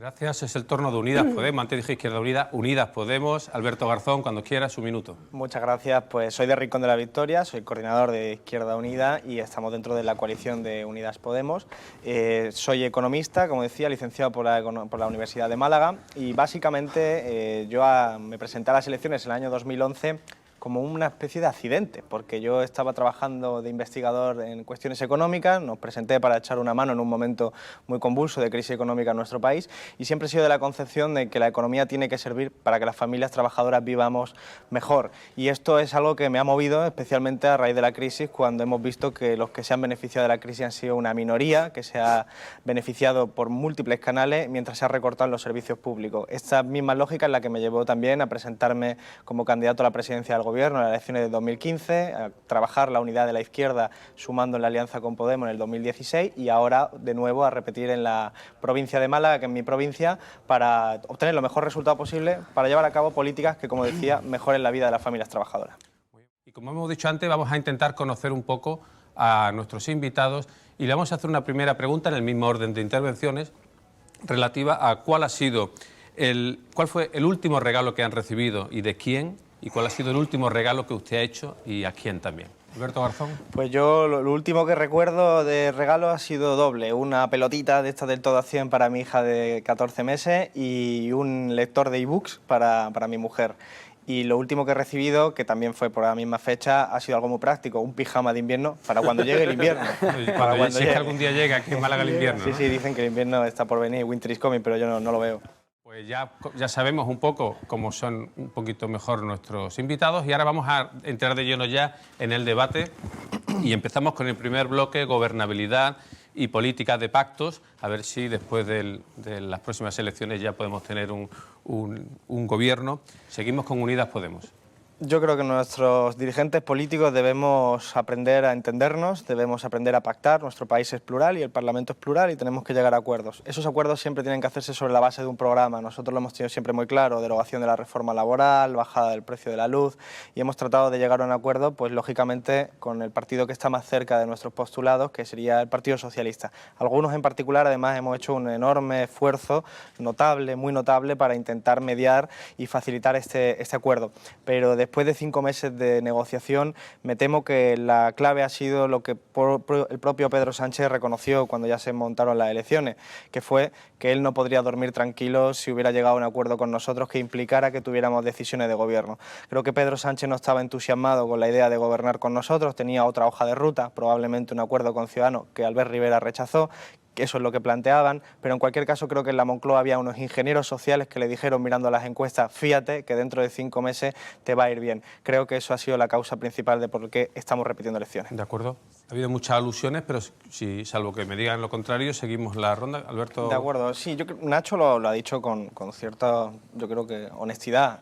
Gracias. Es el turno de Unidas Podemos. Antes dije Izquierda Unida. Unidas Podemos. Alberto Garzón, cuando quiera, su minuto. Muchas gracias. Pues soy de Rincón de la Victoria, soy coordinador de Izquierda Unida y estamos dentro de la coalición de Unidas Podemos. Soy economista, como decía, licenciado por la Universidad de Málaga y básicamente me presenté a las elecciones en el año 2011 como una especie de accidente, porque yo estaba trabajando de investigador en cuestiones económicas, nos presenté para echar una mano en un momento muy convulso de crisis económica en nuestro país y siempre he sido de la concepción de que la economía tiene que servir para que las familias trabajadoras vivamos mejor. Y esto es algo que me ha movido especialmente a raíz de la crisis, cuando hemos visto que los que se han beneficiado de la crisis han sido una minoría, que se ha beneficiado por múltiples canales mientras se ha recortado en los servicios públicos. Esta misma lógica es la que me llevó también a presentarme como candidato a la presidencia del Gobierno en las elecciones de 2015, a trabajar la unidad de la izquierda sumando en la alianza con Podemos en el 2016 y ahora de nuevo a repetir en la provincia de Málaga, que es mi provincia, para obtener los mejores resultados posibles, para llevar a cabo políticas que, como decía, mejoren la vida de las familias trabajadoras. Y como hemos dicho antes, vamos a intentar conocer un poco a nuestros invitados y le vamos a hacer una primera pregunta en el mismo orden de intervenciones relativa a cuál fue el último regalo que han recibido y de quién, y cuál ha sido el último regalo que usted ha hecho y a quién también. Alberto Garzón. Pues yo lo último que recuerdo de regalo ha sido doble, una pelotita de esta del todo a 100 para mi hija de 14 meses y un lector de ebooks para mi mujer. Y lo último que he recibido, que también fue por la misma fecha, ha sido algo muy práctico, un pijama de invierno para cuando llegue el invierno. Si es que algún día llega aquí en Málaga el invierno. Sí, ¿no? sí, dicen que el invierno está por venir, winter is coming, pero yo no lo veo. Pues ya sabemos un poco cómo son un poquito mejor nuestros invitados y ahora vamos a entrar de lleno ya en el debate y empezamos con el primer bloque, gobernabilidad y política de pactos, a ver si después de las próximas elecciones ya podemos tener un gobierno. Seguimos con Unidas Podemos. Yo creo que nuestros dirigentes políticos debemos aprender a entendernos, debemos aprender a pactar. Nuestro país es plural y el Parlamento es plural y tenemos que llegar a acuerdos. Esos acuerdos siempre tienen que hacerse sobre la base de un programa. Nosotros lo hemos tenido siempre muy claro: derogación de la reforma laboral, bajada del precio de la luz, y hemos tratado de llegar a un acuerdo, pues lógicamente, con el partido que está más cerca de nuestros postulados, que sería el Partido Socialista. Algunos en particular, además, hemos hecho un enorme esfuerzo, notable, muy notable, para intentar mediar y facilitar este acuerdo. Pero después de 5 meses de negociación, me temo que la clave ha sido lo que el propio Pedro Sánchez reconoció cuando ya se montaron las elecciones, que fue que él no podría dormir tranquilo si hubiera llegado a un acuerdo con nosotros que implicara que tuviéramos decisiones de gobierno. Creo que Pedro Sánchez no estaba entusiasmado con la idea de gobernar con nosotros, tenía otra hoja de ruta, probablemente un acuerdo con Ciudadanos que Albert Rivera rechazó, que eso es lo que planteaban, pero en cualquier caso creo que en la Moncloa había unos ingenieros sociales que le dijeron, mirando las encuestas: fíjate que dentro de 5 meses te va a ir bien. Creo que eso ha sido la causa principal de por qué estamos repitiendo elecciones. De acuerdo. Ha habido muchas alusiones, pero si, salvo que me digan lo contrario, seguimos la ronda. Alberto. De acuerdo, sí, Nacho lo ha dicho con cierta, yo creo que honestidad.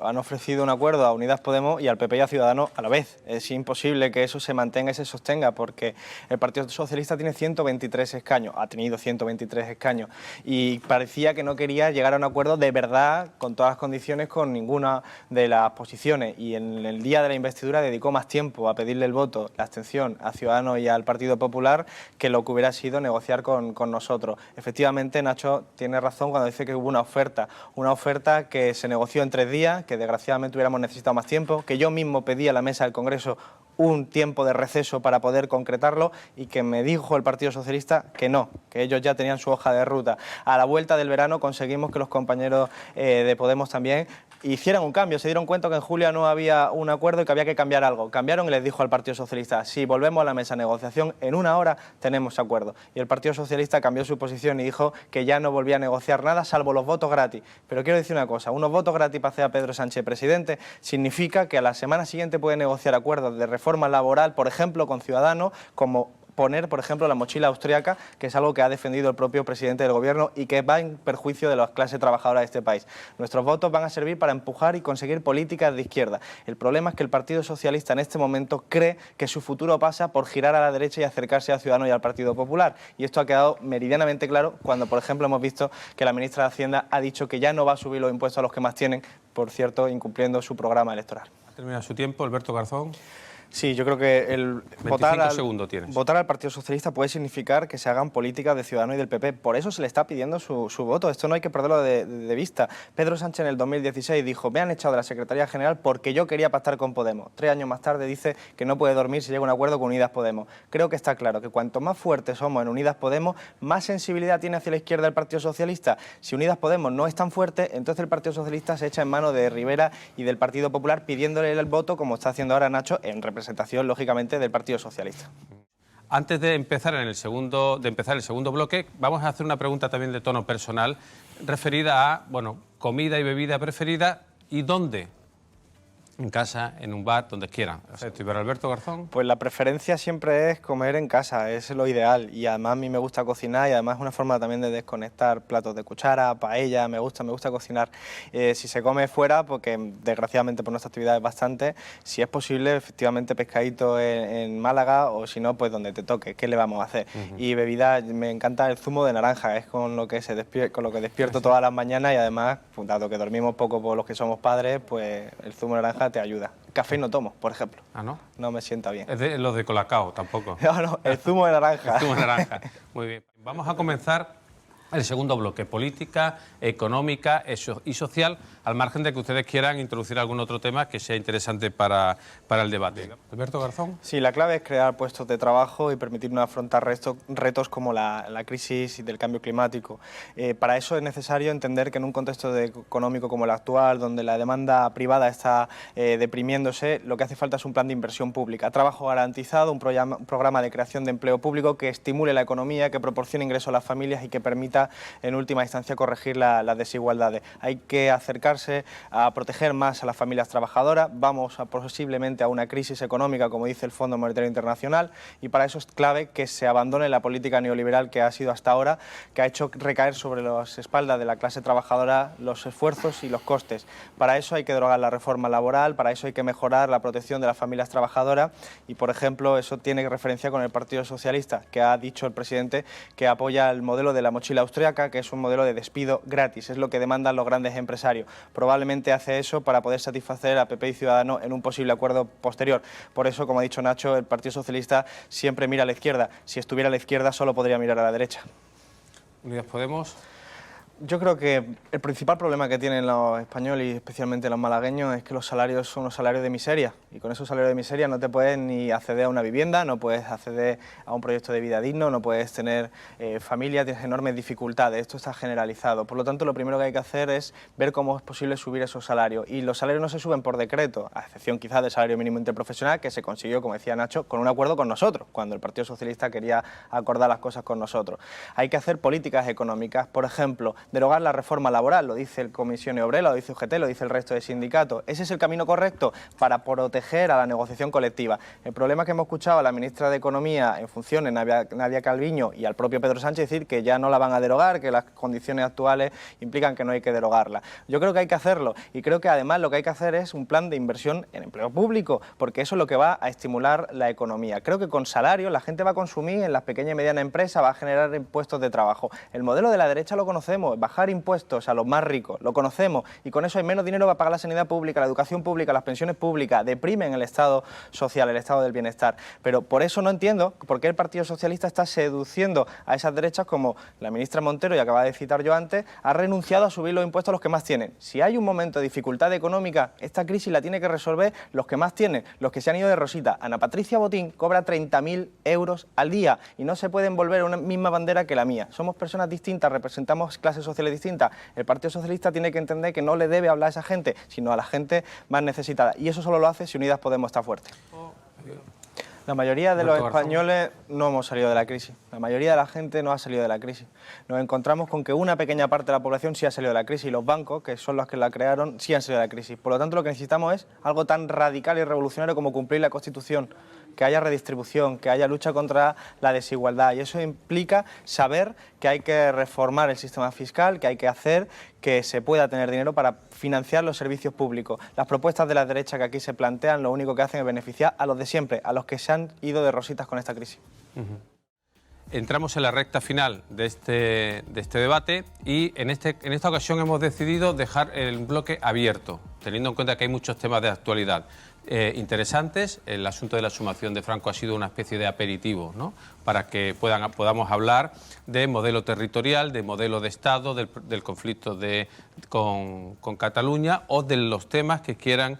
Han ofrecido un acuerdo a Unidas Podemos y al PP y a Ciudadanos a la vez. Es imposible que eso se mantenga y se sostenga, porque el Partido Socialista tiene 123 escaños, ha tenido 123 escaños, y parecía que no quería llegar a un acuerdo de verdad, con todas las condiciones, con ninguna de las posiciones, y en el día de la investidura dedicó más tiempo a pedirle el voto, la abstención, a Ciudadanos y al Partido Popular que lo que hubiera sido negociar con nosotros. Efectivamente, Nacho tiene razón cuando dice que hubo una oferta que se negoció en 3 días, que desgraciadamente hubiéramos necesitado más tiempo, que yo mismo pedí a la mesa del Congreso un tiempo de receso para poder concretarlo y que me dijo el Partido Socialista que no, que ellos ya tenían su hoja de ruta. A la vuelta del verano conseguimos que los compañeros de Podemos también hicieran un cambio, se dieron cuenta que en julio no había un acuerdo y que había que cambiar algo. Cambiaron y les dijo al Partido Socialista: si volvemos a la mesa de negociación, en 1 hora tenemos acuerdo. Y el Partido Socialista cambió su posición y dijo que ya no volvía a negociar nada salvo los votos gratis. Pero quiero decir una cosa: unos votos gratis para hacer a Pedro Sánchez presidente significa que a la semana siguiente puede negociar acuerdos de reforma laboral, por ejemplo, con Ciudadanos, como poner, por ejemplo, la mochila austríaca, que es algo que ha defendido el propio presidente del Gobierno y que va en perjuicio de la clase trabajadora de este país. Nuestros votos van a servir para empujar y conseguir políticas de izquierda. El problema es que el Partido Socialista en este momento cree que su futuro pasa por girar a la derecha y acercarse a Ciudadanos y al Partido Popular. Y esto ha quedado meridianamente claro cuando, por ejemplo, hemos visto que la ministra de Hacienda ha dicho que ya no va a subir los impuestos a los que más tienen, por cierto, incumpliendo su programa electoral. Ha terminado su tiempo. Alberto Garzón. Sí, yo creo que el 25 segundos tienes. votar al Partido Socialista puede significar que se hagan políticas de Ciudadanos y del PP. Por eso se le está pidiendo su voto. Esto no hay que perderlo de vista. Pedro Sánchez en el 2016 dijo: me han echado de la Secretaría General porque yo quería pactar con Podemos. 3 años más tarde dice que no puede dormir si llega a un acuerdo con Unidas Podemos. Creo que está claro que cuanto más fuertes somos en Unidas Podemos, más sensibilidad tiene hacia la izquierda el Partido Socialista. Si Unidas Podemos no es tan fuerte, entonces el Partido Socialista se echa en mano de Rivera y del Partido Popular pidiéndole el voto, como está haciendo ahora Nacho, en representación, lógicamente, del Partido Socialista. Antes de empezar el segundo bloque, vamos a hacer una pregunta también de tono personal referida a, bueno, comida y bebida preferida y dónde. En casa, en un bar, donde quieran. ¿Y para Alberto Garzón? Pues la preferencia siempre es comer en casa, es lo ideal. Y además a mí me gusta cocinar y además es una forma también de desconectar platos de cuchara, paella, me gusta cocinar. Si se come fuera, porque desgraciadamente por nuestra actividad es bastante, si es posible, efectivamente pescadito en Málaga o si no, pues donde te toque. ¿Qué le vamos a hacer? Y bebida, me encanta el zumo de naranja, es con lo que despierto todas las mañanas y además, pues, dado que dormimos poco por los que somos padres, pues el zumo de naranja te ayuda. Café no tomo, por ejemplo. ¿Ah, no? No me sienta bien. Es de los de Colacao, tampoco. No, el zumo de naranja. El zumo de naranja. Muy bien. Vamos a comenzar el segundo bloque, política, económica y social, al margen de que ustedes quieran introducir algún otro tema que sea interesante para el debate. Alberto Garzón. Sí, la clave es crear puestos de trabajo y permitirnos afrontar retos como la crisis del cambio climático. Para eso es necesario entender que en un contexto económico como el actual, donde la demanda privada está deprimiéndose, lo que hace falta es un plan de inversión pública, trabajo garantizado, un programa de creación de empleo público que estimule la economía, que proporcione ingresos a las familias y que permita en última instancia corregir las desigualdades. Hay que acercarse a proteger más a las familias trabajadoras, vamos posiblemente a una crisis económica, como dice el Fondo Monetario Internacional, y para eso es clave que se abandone la política neoliberal que ha sido hasta ahora, que ha hecho recaer sobre las espaldas de la clase trabajadora los esfuerzos y los costes. Para eso hay que derogar la reforma laboral, para eso hay que mejorar la protección de las familias trabajadoras y, por ejemplo, eso tiene referencia con el Partido Socialista, que ha dicho el presidente que apoya el modelo de la mochila austríaca, que es un modelo de despido gratis, es lo que demandan los grandes empresarios. Probablemente hace eso para poder satisfacer a PP y Ciudadanos en un posible acuerdo posterior. Por eso, como ha dicho Nacho, el Partido Socialista siempre mira a la izquierda. Si estuviera a la izquierda, solo podría mirar a la derecha. Unidas Podemos. Yo creo que el principal problema que tienen los españoles y especialmente los malagueños es que los salarios son unos salarios de miseria y con esos salarios de miseria no te puedes ni acceder a una vivienda, no puedes acceder a un proyecto de vida digno, no puedes tener familia, tienes enormes dificultades, esto está generalizado. Por lo tanto, lo primero que hay que hacer es ver cómo es posible subir esos salarios y los salarios no se suben por decreto, a excepción quizás del salario mínimo interprofesional que se consiguió, como decía Nacho, con un acuerdo con nosotros, cuando el Partido Socialista quería acordar las cosas con nosotros. Hay que hacer políticas económicas, por ejemplo, derogar la reforma laboral, lo dice el Comisiones Obreras, lo dice UGT, lo dice el resto de sindicatos. ¿Ese es el camino correcto para proteger a la negociación colectiva? El problema que hemos escuchado a la ministra de Economía en funciones, Nadia Calviño, y al propio Pedro Sánchez decir que ya no la van a derogar, que las condiciones actuales implican que no hay que derogarla. Yo creo que hay que hacerlo y creo que además lo que hay que hacer es un plan de inversión en empleo público, porque eso es lo que va a estimular la economía. Creo que con salarios la gente va a consumir en las pequeñas y medianas empresas, va a generar puestos de trabajo. El modelo de la derecha lo conocemos, bajar impuestos a los más ricos, lo conocemos, y con eso hay menos dinero para pagar la sanidad pública, la educación pública, las pensiones públicas, deprimen el estado social, el estado del bienestar. Pero por eso no entiendo por qué el Partido Socialista está seduciendo a esas derechas, como la ministra Montero, y acababa de citar yo antes, ha renunciado a subir los impuestos a los que más tienen. Si hay un momento de dificultad económica, esta crisis la tiene que resolver los que más tienen, los que se han ido de rosita. Ana Patricia Botín cobra 30.000 euros al día y no se puede envolver una misma bandera que la mía. Somos personas distintas, representamos clases sociales distintas. El Partido Socialista tiene que entender que no le debe hablar a esa gente, sino a la gente más necesitada. Y eso solo lo hace si Unidas Podemos está fuerte. La mayoría de los españoles no hemos salido de la crisis. La mayoría de la gente no ha salido de la crisis. Nos encontramos con que una pequeña parte de la población sí ha salido de la crisis y los bancos, que son los que la crearon, sí han salido de la crisis. Por lo tanto, lo que necesitamos es algo tan radical y revolucionario como cumplir la Constitución, que haya redistribución, que haya lucha contra la desigualdad. Y eso implica saber que hay que reformar el sistema fiscal, que hay que hacer que se pueda tener dinero para financiar los servicios públicos. Las propuestas de la derecha que aquí se plantean lo único que hacen es beneficiar a los de siempre, a los que se han ido de rositas con esta crisis. Entramos en la recta final de este debate y en esta ocasión hemos decidido dejar el bloque abierto, teniendo en cuenta que hay muchos temas de actualidad. interesantes. El asunto de la exhumación de Franco ha sido una especie de aperitivo, ¿no?, para que podamos hablar de modelo territorial, de modelo de Estado, del conflicto con Cataluña o de los temas que quieran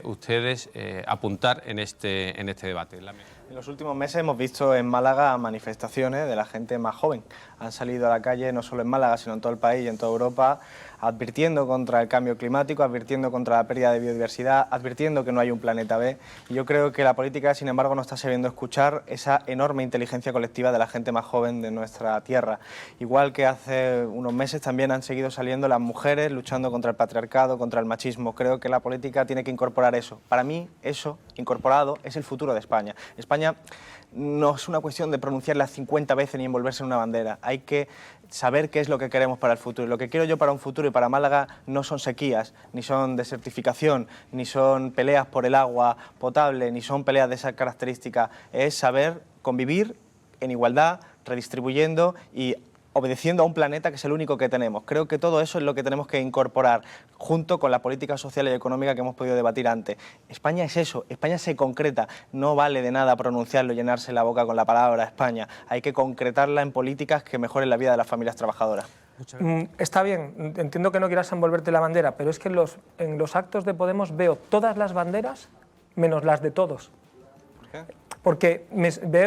ustedes apuntar en este debate. En los últimos meses hemos visto en Málaga manifestaciones de la gente más joven. Han salido a la calle no solo en Málaga, sino en todo el país y en toda Europa, advirtiendo contra el cambio climático, advirtiendo contra la pérdida de biodiversidad, advirtiendo que no hay un planeta B. Y yo creo que la política, sin embargo, no está sabiendo escuchar esa enorme inteligencia colectiva de la gente más joven de nuestra tierra. Igual que hace unos meses también han seguido saliendo las mujeres luchando contra el patriarcado, contra el machismo. Creo que la política tiene que incorporar eso. Para mí, eso, incorporado, es el futuro de España. España no es una cuestión de pronunciarla 50 veces ni envolverse en una bandera. Hay que saber qué es lo que queremos para el futuro. Lo que quiero yo para un futuro y para Málaga no son sequías, ni son desertificación, ni son peleas por el agua potable, ni son peleas de esa característica. Es saber convivir en igualdad, redistribuyendo y obedeciendo a un planeta que es el único que tenemos. Creo que todo eso es lo que tenemos que incorporar junto con la política social y económica que hemos podido debatir antes. España es eso, España se concreta, no vale de nada pronunciarlo, llenarse la boca con la palabra España, hay que concretarla en políticas que mejoren la vida de las familias trabajadoras. Está bien, entiendo que no quieras envolverte la bandera, pero es que en los actos de Podemos veo todas las banderas menos las de todos. ¿Por qué? Porque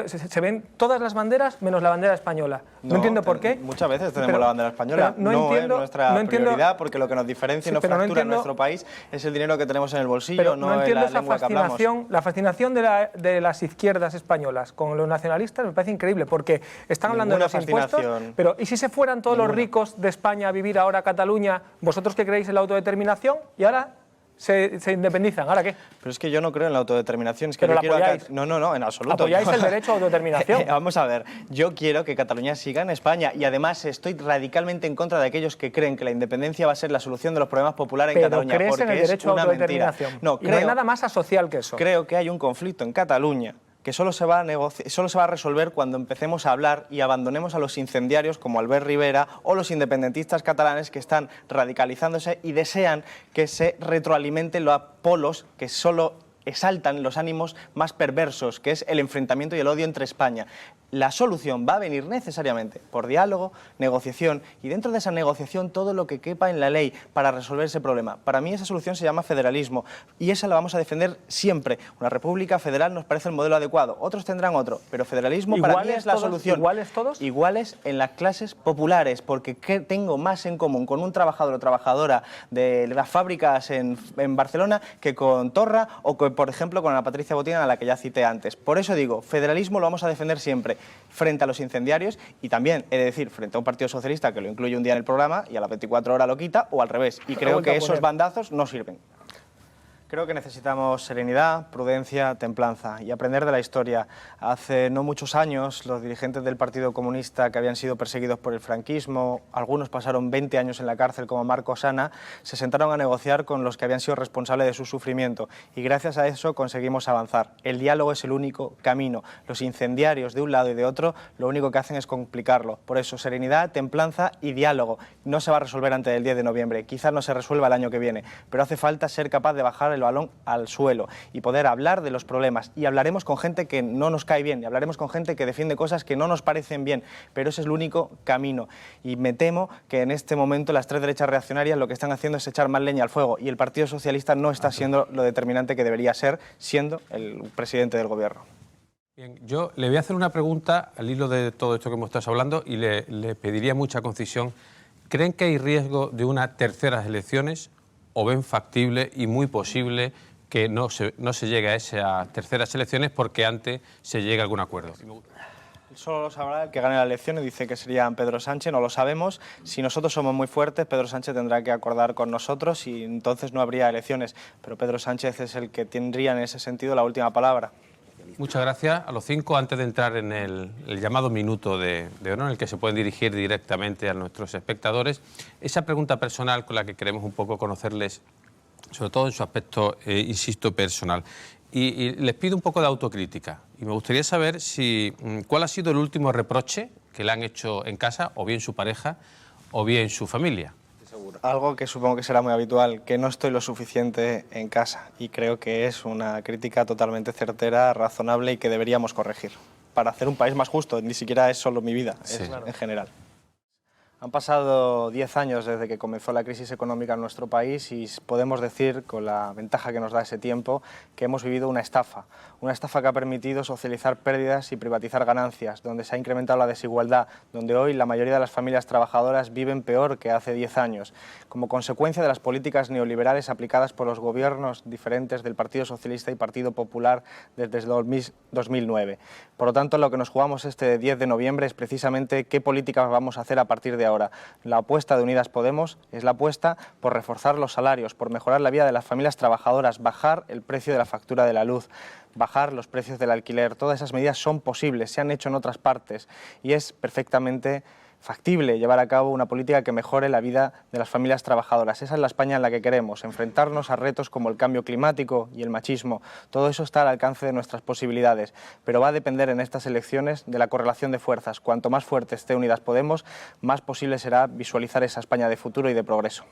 se ven todas las banderas menos la bandera española. No entiendo por qué. Muchas veces tenemos la bandera española. No es nuestra prioridad, porque lo que nos diferencia y nos fractura en nuestro país es el dinero que tenemos en el bolsillo, no entiendo es la lengua que hablamos. La fascinación de las izquierdas españolas con los nacionalistas me parece increíble, porque están hablando de los impuestos, pero ¿y si se fueran todos los ricos de España a vivir ahora a Cataluña, vosotros que creéis en la autodeterminación, y ahora se independizan? ¿Ahora qué? Pero es que yo no creo en la autodeterminación. Es que ¿Pero yo la quiero apoyáis? No, en absoluto. ¿Apoyáis el derecho a autodeterminación? Vamos a ver, yo quiero que Cataluña siga en España y además estoy radicalmente en contra de aquellos que creen que la independencia va a ser la solución de los problemas populares en Cataluña. ¿Pero crees en el derecho a autodeterminación? No, no hay nada más asocial que eso. Creo que hay un conflicto en Cataluña que solo se va a resolver cuando empecemos a hablar y abandonemos a los incendiarios como Albert Rivera o los independentistas catalanes que están radicalizándose y desean que se retroalimenten los polos que solo exaltan los ánimos más perversos, que es el enfrentamiento y el odio entre España. La solución va a venir necesariamente por diálogo, negociación y dentro de esa negociación todo lo que quepa en la ley para resolver ese problema. Para mí esa solución se llama federalismo y esa la vamos a defender siempre. Una república federal nos parece el modelo adecuado, otros tendrán otro, pero federalismo para mí es la solución. ¿Iguales todos? Iguales en las clases populares, porque tengo más en común con un trabajador o trabajadora de las fábricas en Barcelona que con Torra o que, por ejemplo, con Ana Patricia Botín, a la que ya cité antes. Por eso digo, federalismo lo vamos a defender siempre, frente a los incendiarios y también, he de decir, frente a un partido socialista que lo incluye un día en el programa y a las 24 horas lo quita, o al revés. Y creo que esos bandazos no sirven. Creo que necesitamos serenidad, prudencia, templanza y aprender de la historia. Hace no muchos años, los dirigentes del Partido Comunista que habían sido perseguidos por el franquismo, algunos pasaron 20 años en la cárcel como Marcos Ana, se sentaron a negociar con los que habían sido responsables de su sufrimiento y gracias a eso conseguimos avanzar. El diálogo es el único camino. Los incendiarios de un lado y de otro lo único que hacen es complicarlo. Por eso, serenidad, templanza y diálogo. No se va a resolver antes del 10 de noviembre, quizás no se resuelva el año que viene, pero hace falta ser capaz de bajar el balón al suelo y poder hablar de los problemas. Y hablaremos con gente que no nos cae bien, y hablaremos con gente que defiende cosas que no nos parecen bien, pero ese es el único camino. Y me temo que en este momento las tres derechas reaccionarias lo que están haciendo es echar más leña al fuego, y el Partido Socialista no está siendo lo determinante que debería ser, siendo el presidente del gobierno. Bien, yo le voy a hacer una pregunta al hilo de todo esto que hemos estado hablando y le pediría mucha concisión. ¿Creen que hay riesgo de unas terceras elecciones o ven factible y muy posible que no se llegue a esas terceras elecciones porque antes se llegue a algún acuerdo? Solo lo sabrá el que gane la elección y dice que sería Pedro Sánchez, no lo sabemos. Si nosotros somos muy fuertes, Pedro Sánchez tendrá que acordar con nosotros y entonces no habría elecciones. Pero Pedro Sánchez es el que tendría en ese sentido la última palabra. Muchas gracias a los cinco. Antes de entrar en el llamado minuto de honor, en el que se pueden dirigir directamente a nuestros espectadores, esa pregunta personal con la que queremos un poco conocerles, sobre todo en su aspecto, insisto, personal. Y les pido un poco de autocrítica. Y me gustaría saber cuál ha sido el último reproche que le han hecho en casa, o bien su pareja, o bien su familia. seguro. Algo que supongo que será muy habitual, que no estoy lo suficiente en casa, y creo que es una crítica totalmente certera, razonable y que deberíamos corregir para hacer un país más justo. Ni siquiera es solo mi vida, es en general. Han pasado 10 años desde que comenzó la crisis económica en nuestro país y podemos decir, con la ventaja que nos da ese tiempo, que hemos vivido una estafa que ha permitido socializar pérdidas y privatizar ganancias, donde se ha incrementado la desigualdad, donde hoy la mayoría de las familias trabajadoras viven peor que hace 10 años, como consecuencia de las políticas neoliberales aplicadas por los gobiernos diferentes del Partido Socialista y Partido Popular desde 2009. Por lo tanto, lo que nos jugamos este 10 de noviembre es precisamente qué políticas vamos a hacer a partir de ahora. La apuesta de Unidas Podemos es la apuesta por reforzar los salarios, por mejorar la vida de las familias trabajadoras, bajar el precio de la factura de la luz, bajar los precios del alquiler. Todas esas medidas son posibles, se han hecho en otras partes y es perfectamente factible llevar a cabo una política que mejore la vida de las familias trabajadoras. Esa es la España en la que queremos, enfrentarnos a retos como el cambio climático y el machismo. Todo eso está al alcance de nuestras posibilidades, pero va a depender en estas elecciones de la correlación de fuerzas. Cuanto más fuerte esté Unidas Podemos, más posible será visualizar esa España de futuro y de progreso.